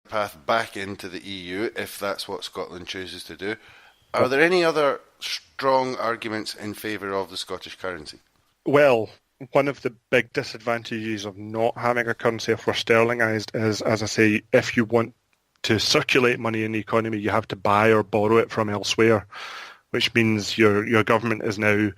path back into the EU, if that's what Scotland chooses to do. Are there any other strong arguments in favour of the Scottish currency? Well, one of the big disadvantages of not having a currency if we're sterlingized is, as I say, if you want to circulate money in the economy, you have to buy or borrow it from elsewhere, which means your government is now,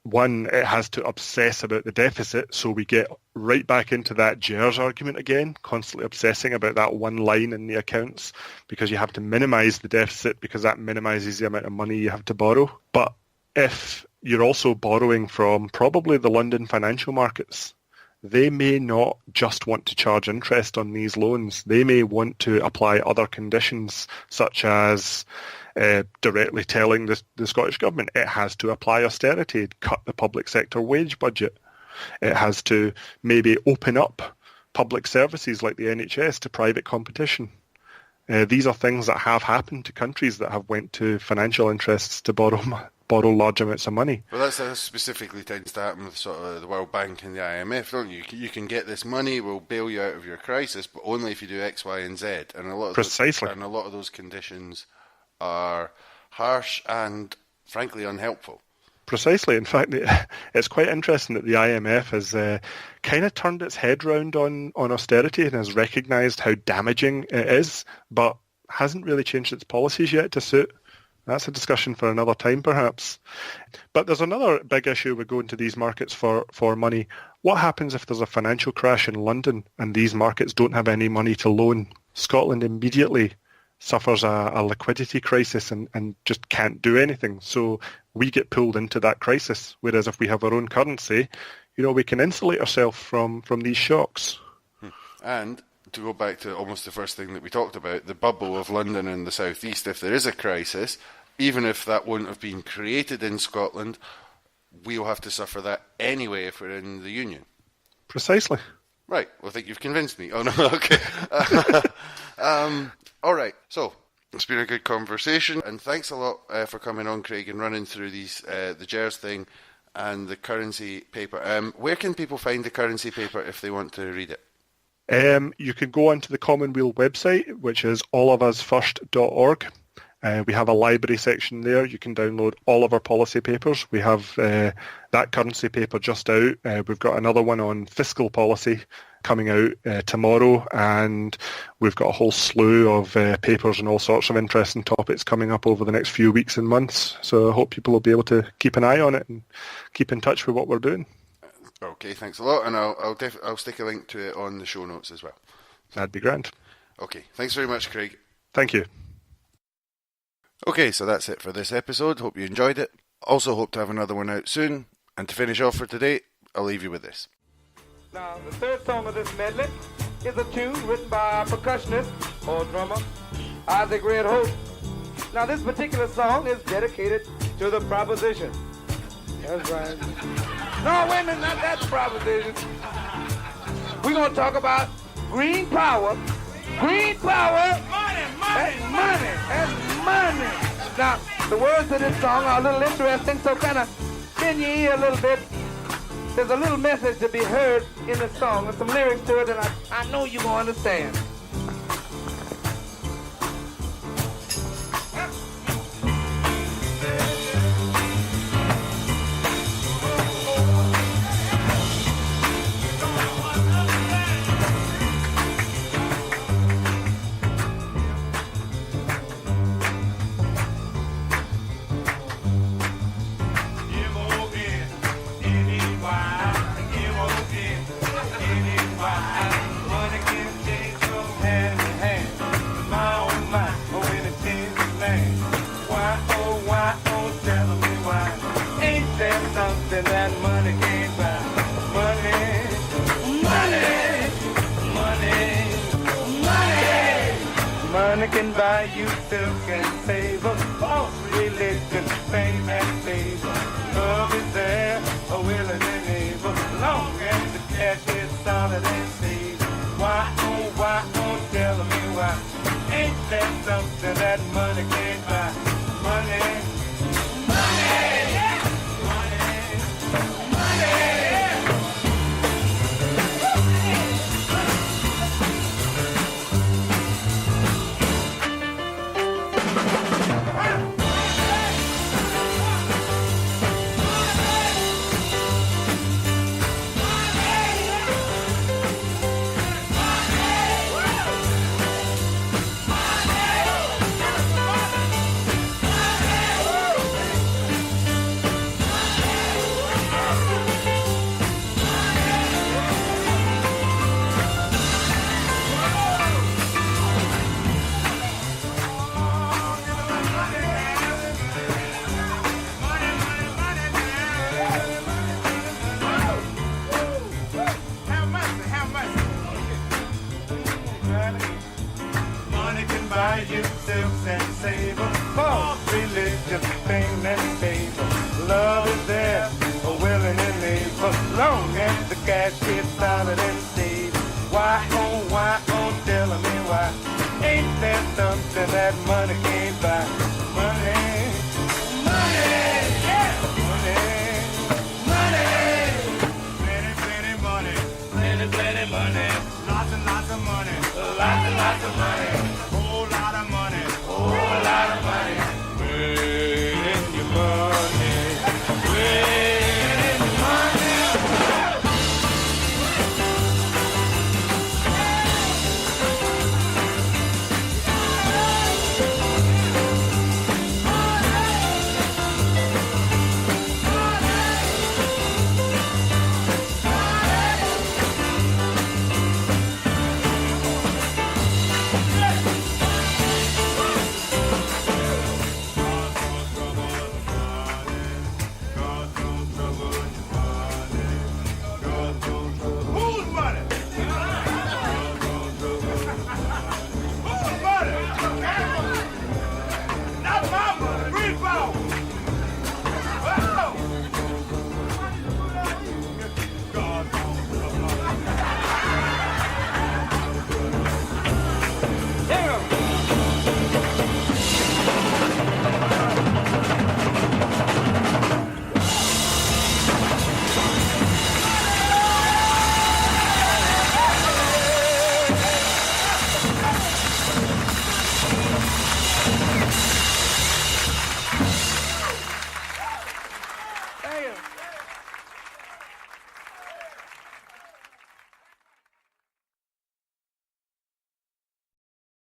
one, it has to obsess about the deficit, so we get right back into that GERS argument again, constantly obsessing about that one line in the accounts, because you have to minimise the deficit because that minimises the amount of money you have to borrow. But if you're also borrowing from probably the London financial markets, they may not just want to charge interest on these loans. They may want to apply other conditions, such as directly telling the Scottish Government it has to apply austerity, cut the public sector wage budget. It has to maybe open up public services like the NHS to private competition. These are things that have happened to countries that have went to financial interests to borrow large amounts of money. Well, that specifically tends to happen with sort of the World Bank and the IMF, don't you? You can get this money, we'll bail you out of your crisis, but only if you do X, Y, and Z. And a lot of Precisely. And a lot of those conditions are harsh and, frankly, unhelpful. Precisely. In fact, it's quite interesting that the IMF has kind of turned its head round on austerity and has recognised how damaging it is, but hasn't really changed its policies yet to suit. That's a discussion for another time, perhaps. But there's another big issue with going to these markets for money. What happens if there's a financial crash in London and these markets don't have any money to loan? Scotland immediately suffers a liquidity crisis and just can't do anything. So we get pulled into that crisis. Whereas if we have our own currency, we can insulate ourselves from these shocks. And to go back to almost the first thing that we talked about, the bubble of London and the South East, if there is a crisis, even if that wouldn't have been created in Scotland, we'll have to suffer that anyway if we're in the Union. Precisely. Right. Well, I think you've convinced me. Oh, no, okay. All right. So, it's been a good conversation, and thanks a lot for coming on, Craig, and running through these the GERS thing and the currency paper. Where can people find the currency paper if they want to read it? You can go onto the Common Weal website, which is allofusfirst.org. We have a library section there. You can download all of our policy papers. We have that currency paper just out. We've got another one on fiscal policy coming out tomorrow, and we've got a whole slew of papers and all sorts of interesting topics coming up over the next few weeks and months. So I hope people will be able to keep an eye on it and keep in touch with what we're doing. Okay, thanks a lot, and I'll stick a link to it on the show notes as well. That'd be grand. Okay, thanks very much, Craig. Thank you. Okay, so that's it for this episode. Hope you enjoyed it. Also hope to have another one out soon. And to finish off for today, I'll leave you with this. Now, the third song of this medley is a tune written by our percussionist or drummer, Isaac Red Hope. Now, this particular song is dedicated to the proposition. That's right. No, wait a minute, not that proposition. We're going to talk about green power. Green power. Money. And money. Now, the words of this song are a little interesting, so kind of spin your ear a little bit. There's a little message to be heard in the song. There's some lyrics to it, and I know you're going to understand. Money can buy you silk and favor, false religion, fame and favor. Love is there, a willing and able, long as the cash is solid and safe. Why, tell me why? Ain't that something that money can't buy? Money. buy you silks and sable. For religious thing and table. Love is there, willing and able. Long as the cash gets solid and stable. Why, tell me why? Ain't there something that money can't buy? Money, yeah, money, plenty money, plenty money, lots and lots of money, lots and lots of money.